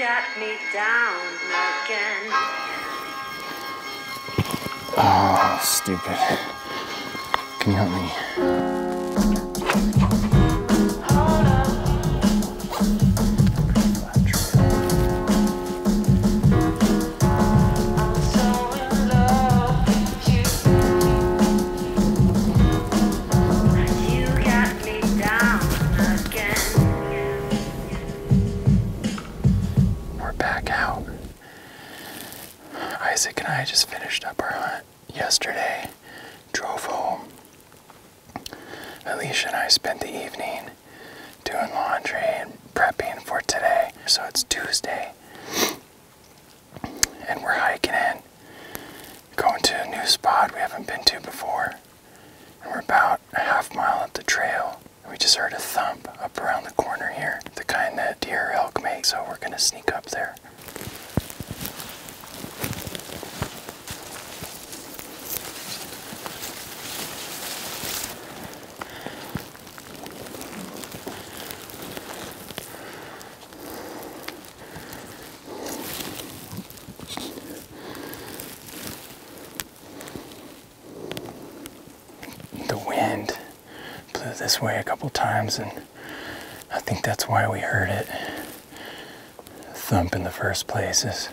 got me down again. Oh, stupid. Can you help me? Isaac and I just finished up our hunt yesterday, drove home. Alicia and I spent the evening doing laundry and prepping for today. So it's Tuesday, and we're hiking in, going to a new spot we haven't been to before. And we're about a half mile up the trail. We just heard a thump up around the corner here, the kind that deer or elk make, so we're gonna sneak up there. This way a couple times, and I think that's why we heard it thump in the first place, is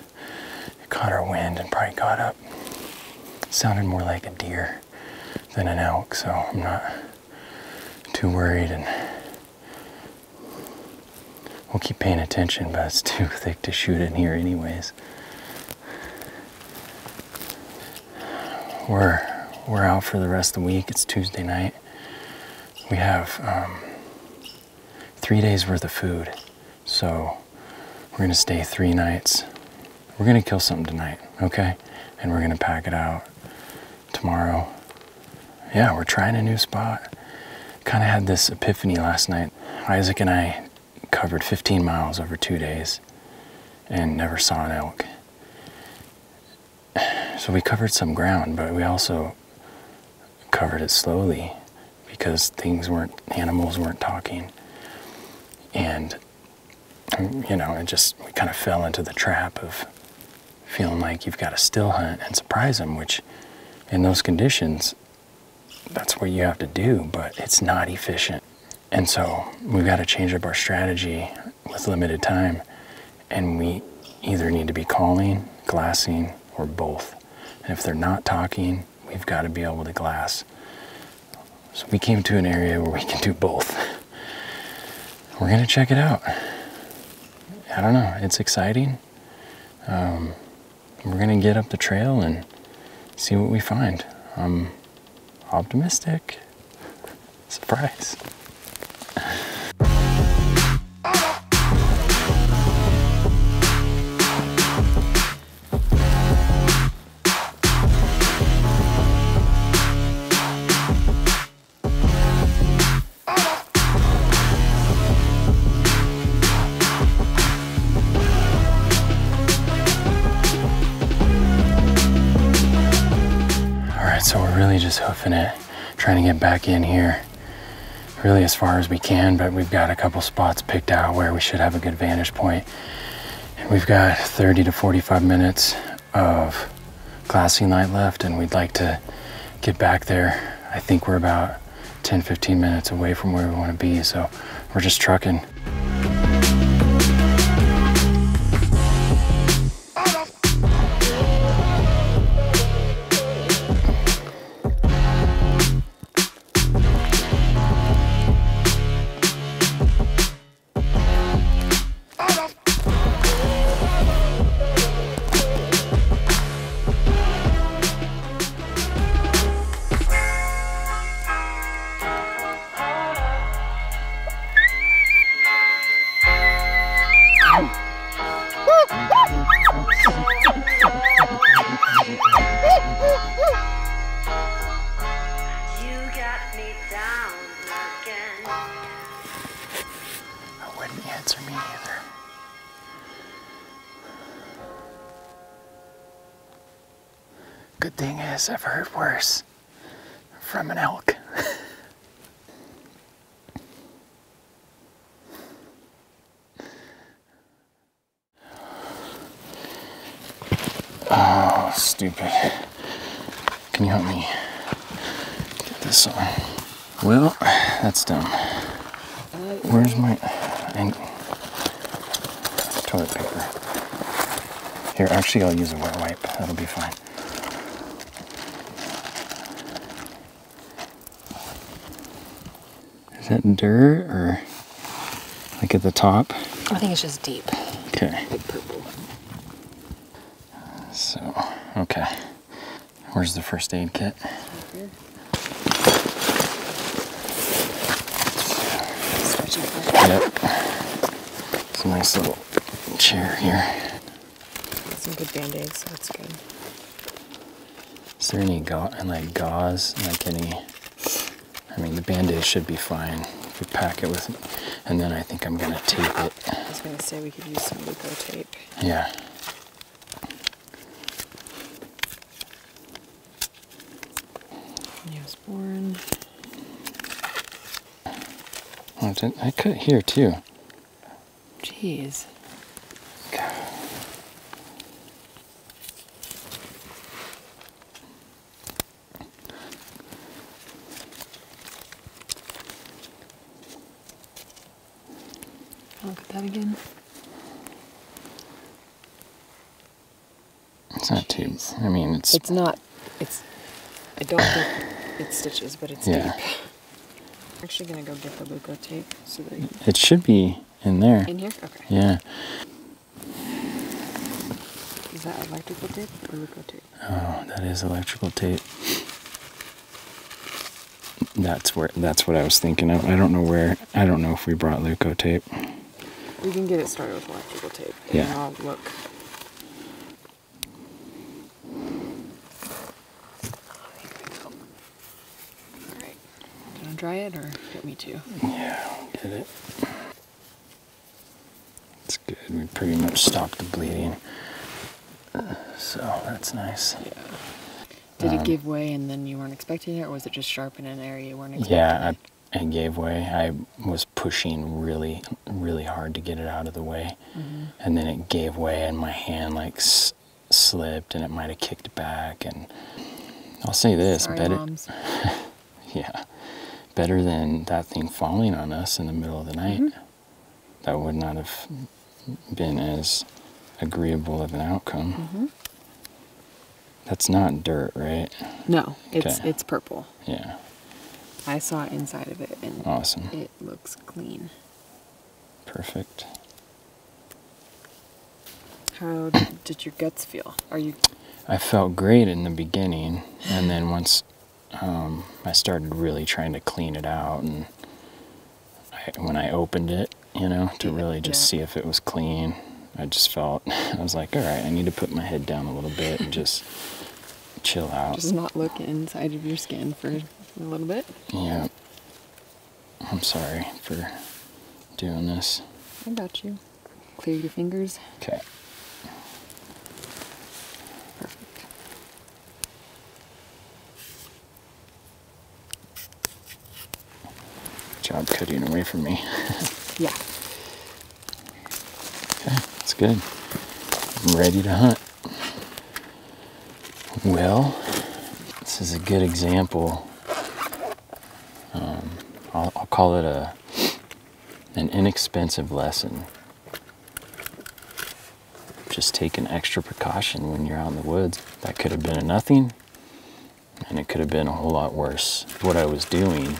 it caught our wind and probably got up. It sounded more like a deer than an elk, so I'm not too worried, and we'll keep paying attention, but it's too thick to shoot in here anyways. We're out for the rest of the week. It's Tuesday night. We have 3 days worth of food, so we're gonna stay 3 nights. We're gonna kill something tonight, okay? And we're gonna pack it out tomorrow. Yeah, we're trying a new spot. Kind of had this epiphany last night. Isaac and I covered 15 miles over 2 days and never saw an elk. So we covered some ground, but we also covered it slowly, because animals weren't talking. And, you know, we kind of fell into the trap of feeling like you've got to still hunt and surprise them, which in those conditions, that's what you have to do, but it's not efficient. And so we've got to change up our strategy with limited time, and we either need to be calling, glassing, or both. And if they're not talking, we've got to be able to glass. So we came to an area where we can do both. We're gonna check it out. I don't know, it's exciting. We're gonna get up the trail and see what we find. I'm optimistic. Surprise. So we're really just hoofing it, trying to get back in here really as far as we can, but we've got a couple spots picked out where we should have a good vantage point. And we've got 30 to 45 minutes of glassing light left, and we'd like to get back there. I think we're about 10-15 minutes away from where we want to be, so we're just trucking. Answer me either. Good thing is, I've heard worse from an elk. Oh, stupid. Can you help me get this on? Well, that's done. Where's my toilet paper? Here, actually, I'll use a wet wipe. That'll be fine. Is that dirt or like at the top? I think it's just deep. Okay. Like purple. So, okay. Where's the first aid kit? Right here. Stretchy foot. Yep. It's a nice little chair here. Some good band-aids, so that's good. Is there any gauze, like any? I mean, the band-aid should be fine if we pack it with, and then I think I'm gonna tape it. I was gonna say we could use some Luco tape. Yeah. Neosporin. Oh, I cut here too. Jeez. Look at that again. It's not too. I mean, it's. It's not. It's. I don't think it's stitches, but it's Yeah. deep. I'm actually gonna go get the Luco tape so that It should be in there. in here. Okay. Yeah. Is that electrical tape or Luco tape? Oh, that is electrical tape. That's what I was thinking of. I don't know if we brought Luco tape. We can get it started with electrical tape. Yeah. And I'll look. Alright. Gonna dry it or get me to? Yeah, I'll get it. It's good. We pretty much stopped the bleeding. So that's nice. Yeah. Did it give way and then you weren't expecting it, or was it just sharp in an area you weren't expecting? Yeah, I gave way. I was pushing really, really hard to get it out of the way. Mm-hmm. And then it gave way and my hand like slipped and it might have kicked back. And I'll say this, Sorry, better, moms. yeah, better than that thing falling on us in the middle of the night. Mm-hmm. That would not have been as agreeable of an outcome. Mm-hmm. That's not dirt, right? No, it's Okay. it's purple. Yeah. I saw inside of it and Awesome. it looks clean. Perfect. How did your guts feel? Are you? I felt great in the beginning, and then once I started really trying to clean it out, and when I opened it, to really just see if it was clean, I just felt, I was like, all right, I need to put my head down a little bit and just chill out. Just not look inside of your skin for a little bit? Yeah. I'm sorry for doing this. I got you. Clear your fingers. Okay. Perfect. Good job cutting away from me. Yeah. Okay, that's good. I'm ready to hunt. Well, this is a good example. I'll call it an inexpensive lesson. Just take an extra precaution when you're out in the woods. That could have been a nothing, and it could have been a whole lot worse. What I was doing,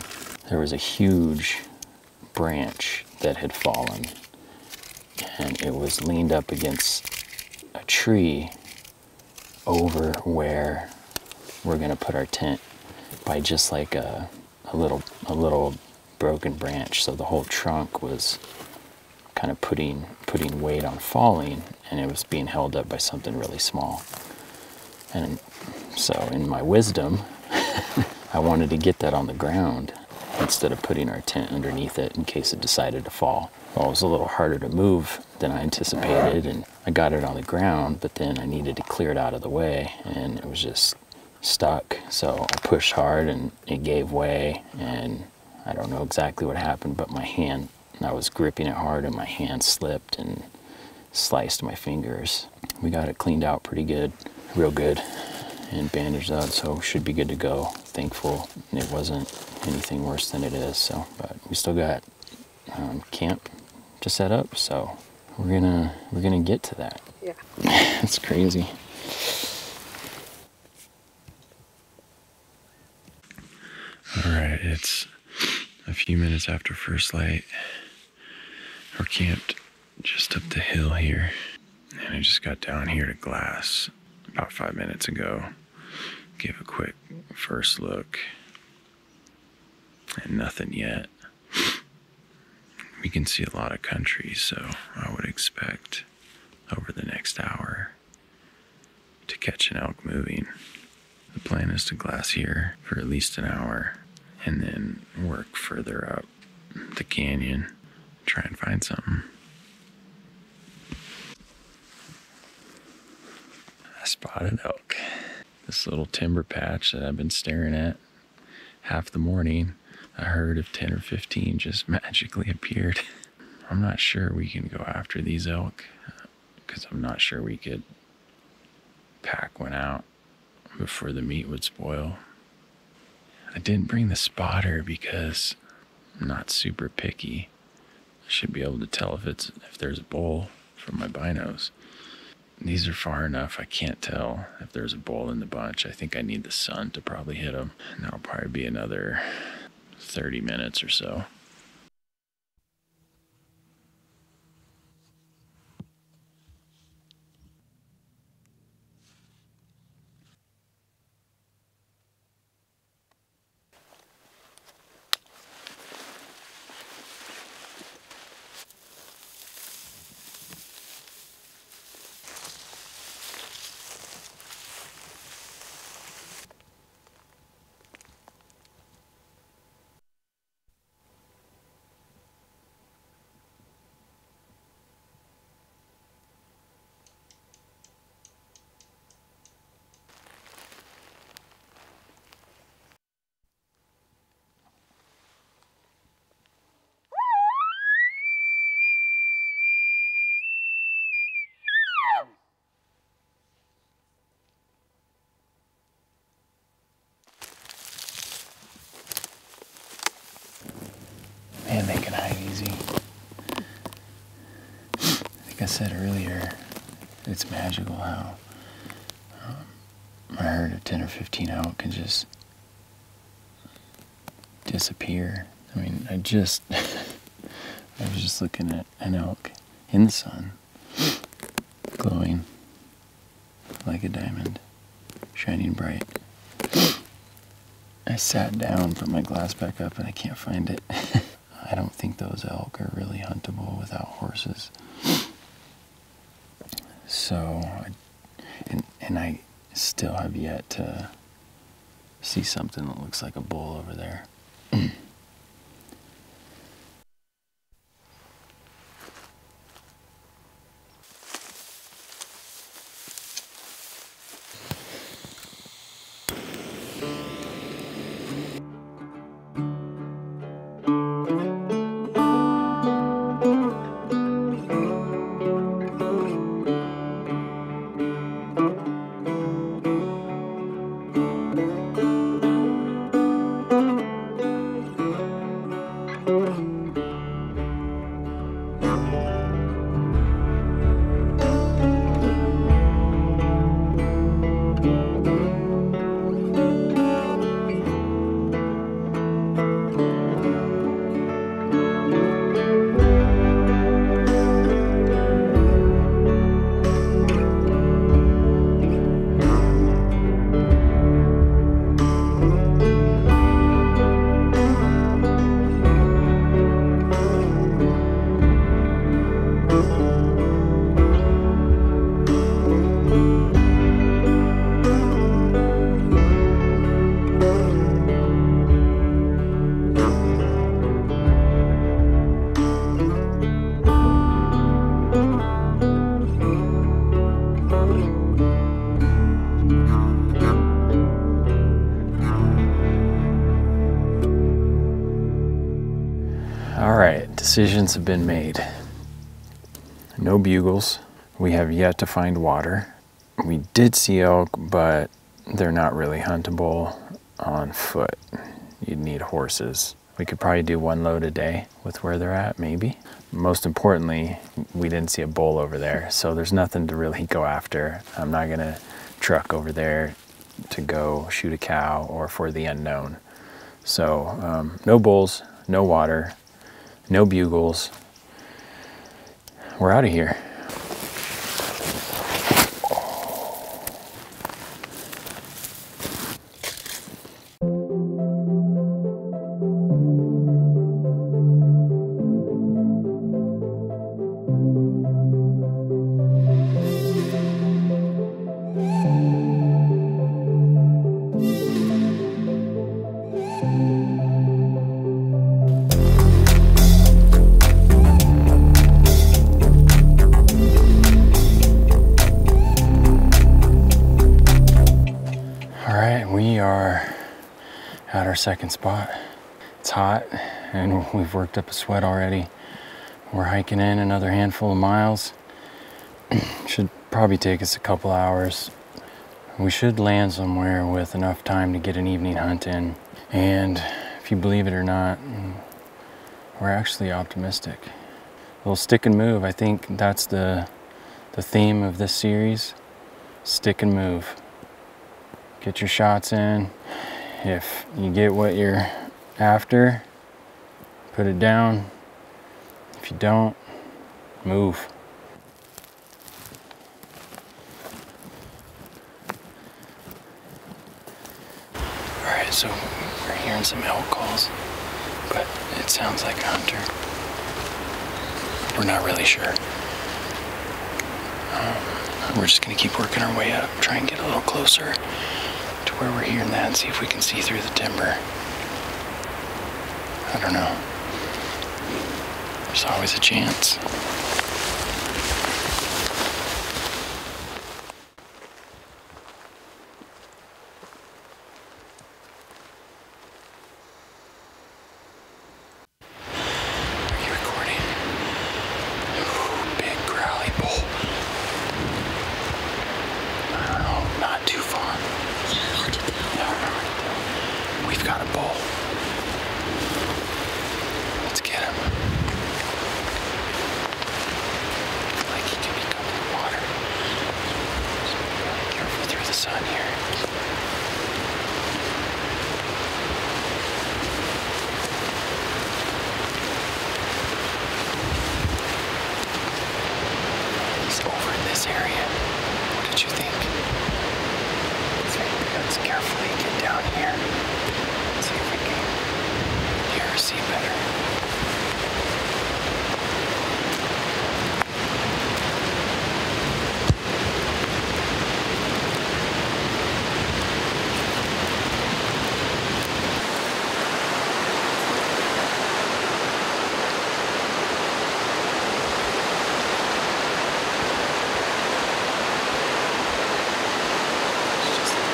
there was a huge branch that had fallen, and it was leaned up against a tree over where we're gonna put our tent by just like a little broken branch. So the whole trunk was kind of putting weight on falling, and it was being held up by something really small. And so in my wisdom, I wanted to get that on the ground instead of putting our tent underneath it in case it decided to fall. Well, it was a little harder to move than I anticipated, and I got it on the ground, but then I needed to clear it out of the way, and it was just stuck. So I pushed hard and it gave way, and I don't know exactly what happened, but my hand, I was gripping it hard and my hand slipped and sliced my fingers. We got it cleaned out pretty good. real good and bandaged up, so should be good to go. Thankful it wasn't anything worse than it is. So, but we still got camp to set up, so we're gonna get to that. Yeah. It's crazy. All right, it's a few minutes after first light. We're camped just up the hill here, and I just got down here to Glass about 5 minutes ago. Gave a quick first look, and nothing yet. We can see a lot of country, so I would expect over the next hour to catch an elk moving. The plan is to glass here for at least an hour and then work further up the canyon, try and find something. I spotted elk. This little timber patch that I've been staring at half the morning, a herd of 10 or 15 just magically appeared. I'm not sure we can go after these elk because I'm not sure we could pack one out before the meat would spoil. I didn't bring the spotter because I'm not super picky. I should be able to tell if there's a bull from my binos. These are far enough, I can't tell if there's a bull in the bunch. I think I need the sun to probably hit them. And that'll probably be another 30 minutes or so. Man, they can hide easy. Like I said earlier, it's magical how a herd of 10 or 15 elk can just disappear. I mean, I was just looking at an elk in the sun, glowing like a diamond, shining bright. I sat down, put my glass back up, and I can't find it. I don't think those elk are really huntable without horses. So, and I still have yet to see something that looks like a bull over there. Decisions have been made. No bugles. We have yet to find water. We did see elk, but they're not really huntable on foot. You'd need horses. We could probably do 1 load a day with where they're at, maybe. Most importantly, we didn't see a bull over there, so there's nothing to really go after. I'm not gonna truck over there to go shoot a cow or for the unknown. So no bulls, no water, no bugles. We're out of here. We are at our second spot. It's hot and we've worked up a sweat already. We're hiking in another handful of miles. Should probably take us a couple hours. We should land somewhere with enough time to get an evening hunt in. And if you believe it or not, we're actually optimistic. A little stick and move. I think that's the theme of this series. Stick and move. Get your shots in. If you get what you're after, put it down. If you don't, move. Alright, so we're hearing some elk calls, but it sounds like a hunter. We're not really sure. We're just gonna keep working our way up, try and get a little closer to where we're hearing that and see if we can see through the timber. I don't know. There's always a chance. Are you recording? Ooh, big growly bull. I don't know, not too far. Yeah, we've got a bull. Let's get him. Like he can be coming in water. So be really careful through the sun here. He's over in this area. What did you think? Let's carefully get down here. See if we can hear or see better.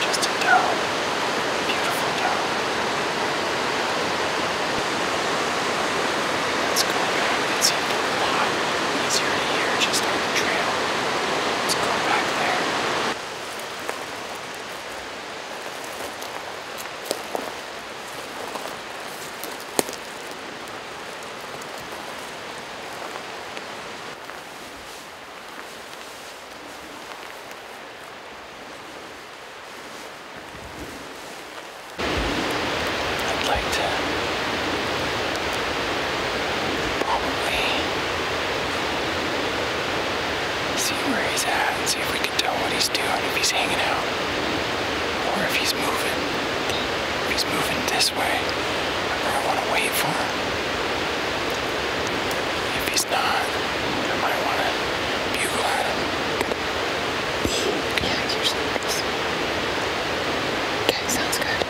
Just a doe. Beautiful doe. Let's go back. It seemed a lot easier to hear just on the trail. Let's go back there. I'd like to probably see where he's at and see if we can tell what he's doing, if he's hanging out or if he's moving. If he's moving this way, I probably want to wait for him. If he's not, I might want to bugle at him. Yeah, it's usually nice. Okay, sounds good.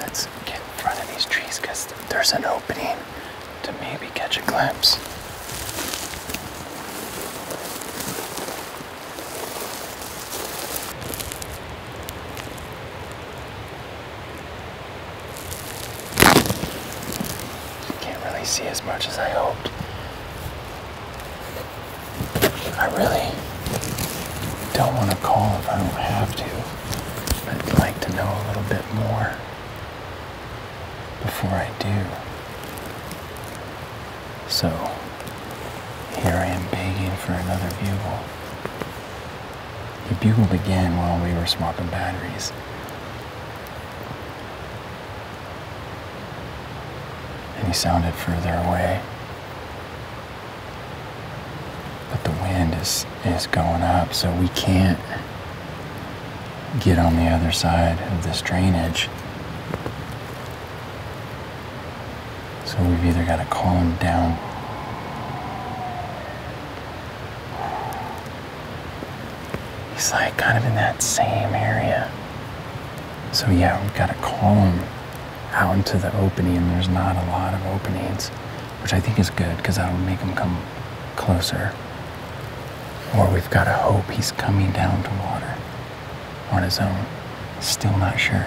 Let's get in front of these trees because there's an opening to maybe catch a glimpse. Can't really see as much as I hoped. I really don't want to call if I don't have to. I'd like to know a little bit more before I do. So, here I am begging for another bugle. He bugled again while we were swapping batteries. And he sounded further away. But the wind is going up, so we can't get on the other side of this drainage. So we've either got to call him down. He's like kind of in that same area. So yeah, we've got to call him out into the opening. There's not a lot of openings, which I think is good because that'll make him come closer. Or we've got to hope he's coming down to water on his own. Still not sure,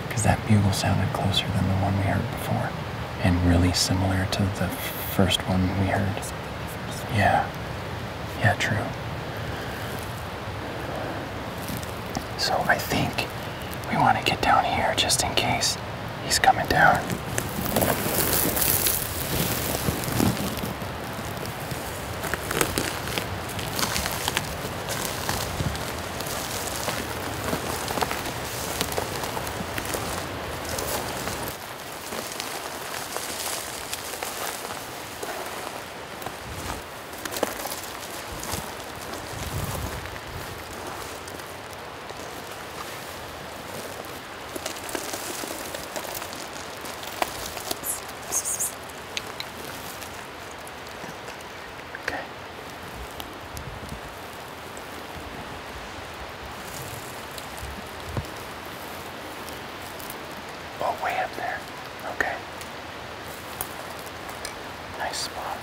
because that bugle sounded closer than the one we heard before, and really similar to the first one we heard. Yeah, true. So I think we want to get down here just in case he's coming down. Way up there. Okay. Nice spot.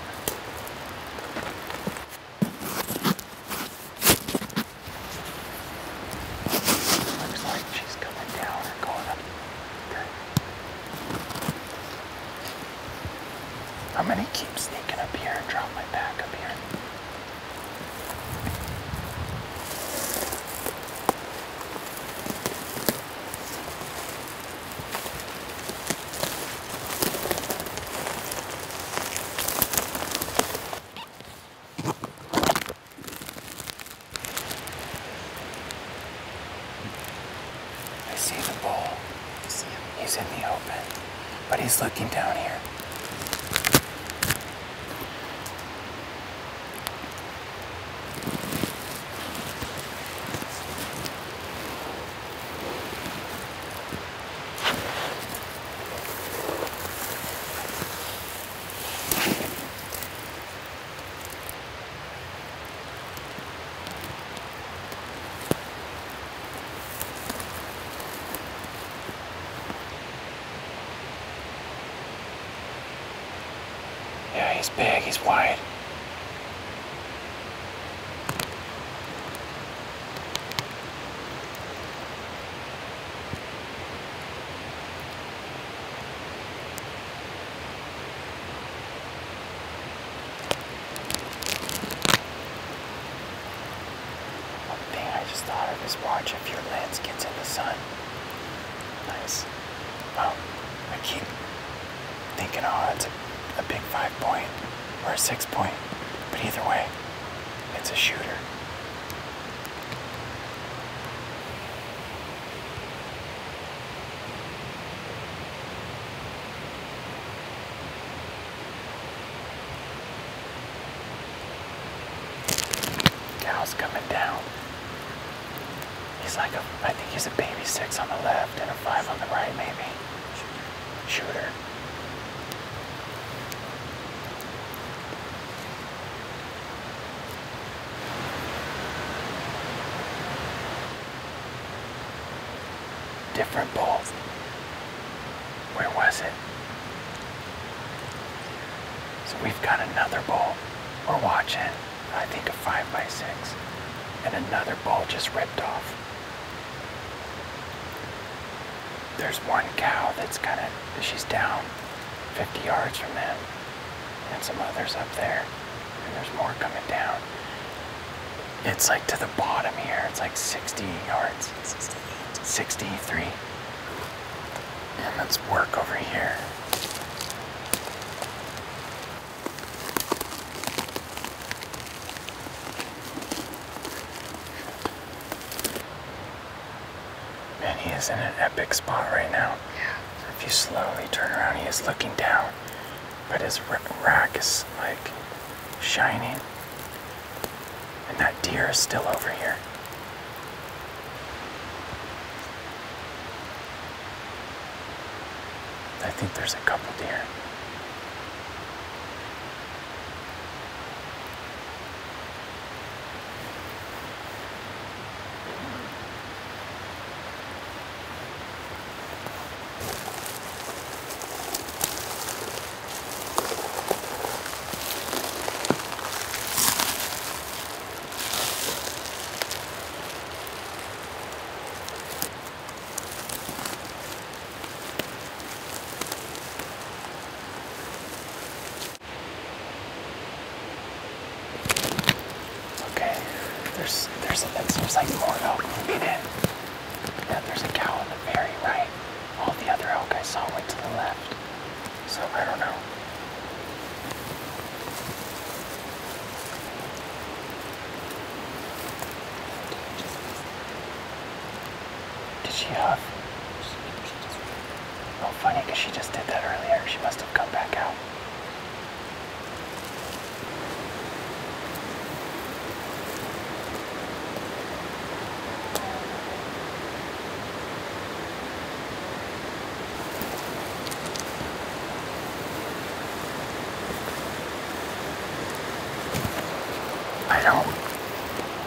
Looks like she's coming down or going up. Okay. I'm gonna keep sneaking up here and drop my back up here. He's in the open, but he's looking down here. He's big, he's wide. One thing I just thought of is watch if your lens gets in the sun. Nice. Well, I keep thinking, oh, it's a big 5-point or a 6-point, but either way, it's a shooter. Gal's coming down. He's like I think he's a baby 6 on the left and a 5 on the right, maybe. Shooter. Different bull. Where was it? So we've got another bull. We're watching, I think, a 5x6. And another bull just ripped off. There's one cow that's she's down 50 yards from them. And some others up there. And there's more coming down. It's like to the bottom here. It's like 60 yards. 63. And let's work over here. Man, he is in an epic spot right now. Yeah. If you slowly turn around, he is looking down, but his rack is like shining. And that deer is still over here. I think there's a couple deer. It seems like more elk moving in. Yeah, there's a cow on the very right. All the other elk I saw went to the left. So I don't know. Did she huff? Oh, funny, because she just did that earlier. She must have come back out.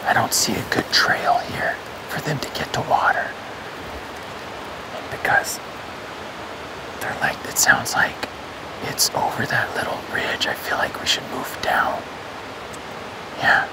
I don't see a good trail here for them to get to water. Because they're like, it sounds like it's over that little ridge. I feel like we should move down. Yeah.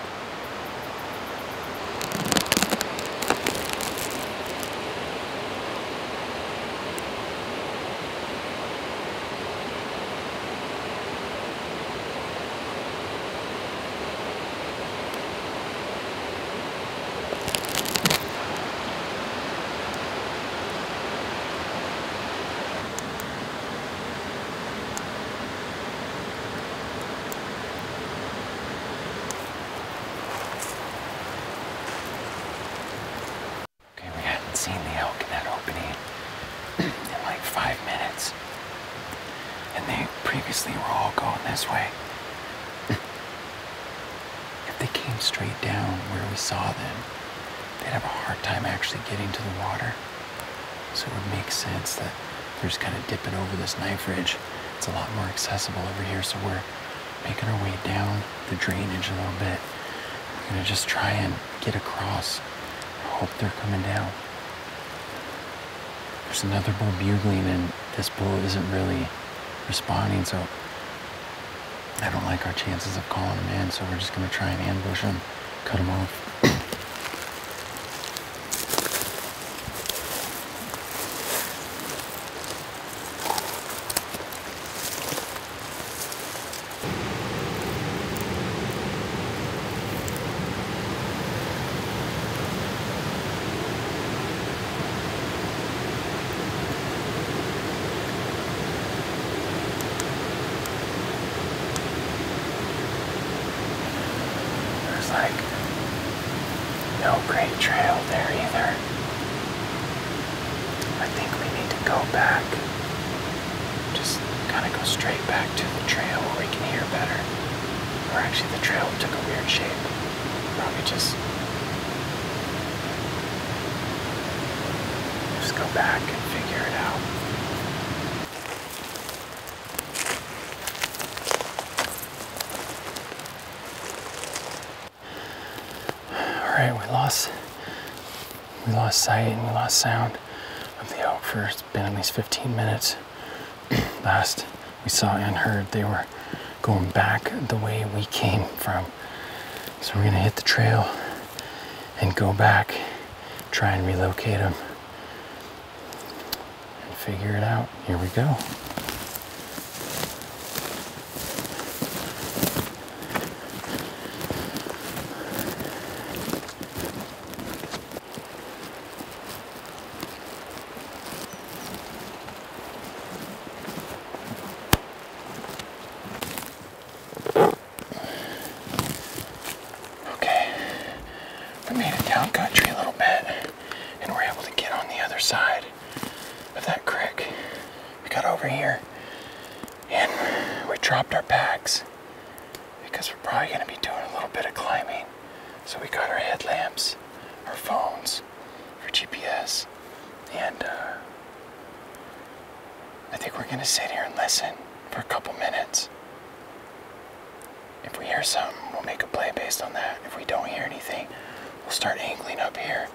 Seen the elk in that opening in like 5 minutes, and they previously were all going this way. If they came straight down where we saw them, they'd have a hard time actually getting to the water. So it would make sense that they're just kind of dipping over this knife ridge. It's a lot more accessible over here, so we're making our way down the drainage a little bit. We're gonna just try and get across. I hope they're coming down. There's another bull bugling, and this bull isn't really responding, so I don't like our chances of calling him in, so we're just going to try and ambush him, cut him off. Like no great trail there either. I think we need to go back. Just kind of go straight back to the trail where we can hear better. Or actually the trail took a weird shape. Probably just go back and figure it out. Alright, we lost sight and we lost sound of the elk for, it's been at least 15 minutes. Last we saw and heard, they were going back the way we came from. So we're gonna hit the trail and go back, try and relocate them and figure it out. Here we go. got over here and we dropped our packs because we're probably going to be doing a little bit of climbing. So we got our headlamps, our phones for GPS, and I think we're going to sit here and listen for a couple minutes. If we hear something, we'll make a play based on that. If we don't hear anything, we'll start angling up here.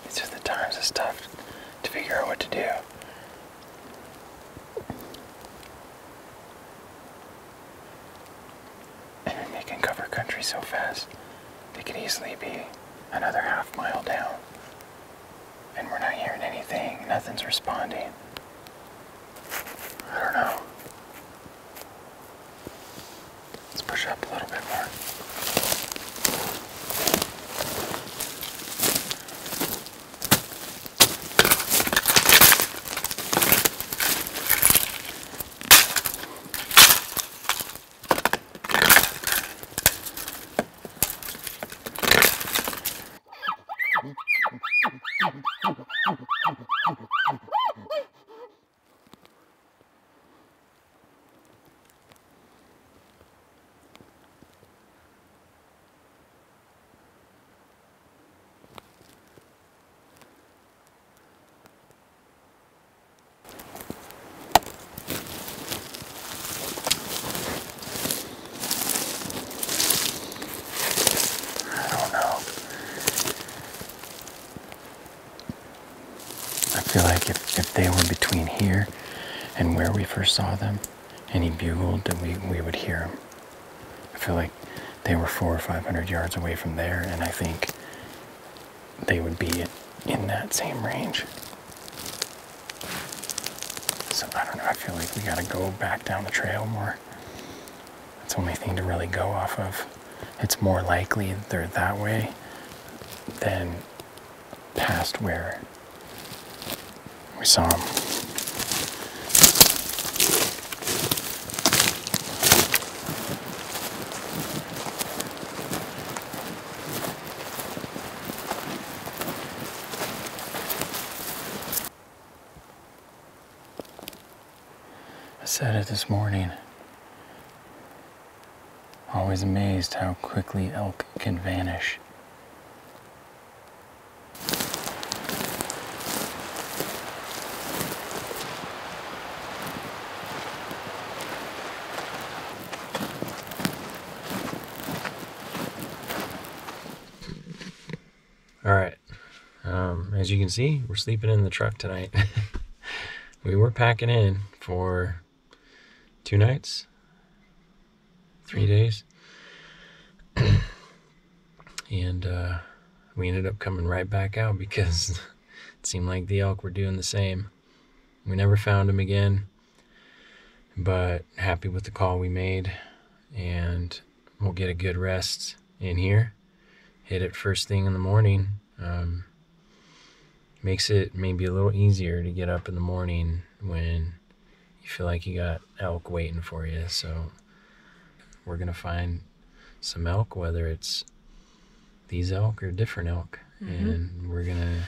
These are the times it's tough to figure out what to do. And we're making cover country so fast, they could easily be another half mile down. And we're not hearing anything, nothing's responding. I don't know. Let's push up a little bit more. I feel like if they were between here and where we first saw them, and he bugled, that we would hear him. I feel like they were 400 or 500 yards away from there, and I think they would be in that same range. So I don't know, I feel like we gotta go back down the trail more. It's the only thing to really go off of. It's more likely they're that way than past where we saw them. I said it this morning. Always amazed how quickly elk can vanish. All right, as you can see, we're sleeping in the truck tonight. We were packing in for 2 nights, 3 days, and we ended up coming right back out because it seemed like the elk were doing the same. We never found them again, but happy with the call we made, and we'll get a good rest in here. Hit it first thing in the morning. Makes it maybe a little easier to get up in the morning when you feel like you got elk waiting for you. So we're gonna find some elk, whether it's these elk or different elk, and we're gonna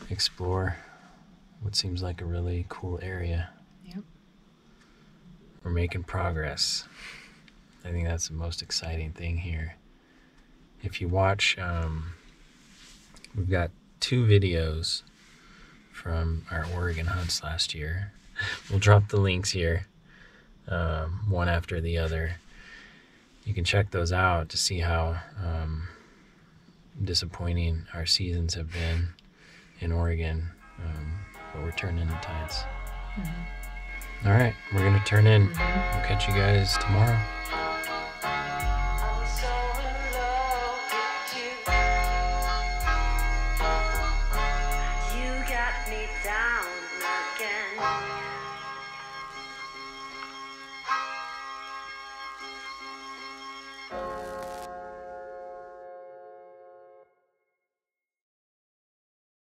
explore what seems like a really cool area. Yep. We're making progress. I think that's the most exciting thing here. If you watch, we've got 2 videos from our Oregon hunts last year. We'll drop the links here, one after the other. You can check those out to see how disappointing our seasons have been in Oregon. turn into tides. All right, we're gonna turn in. We'll catch you guys tomorrow.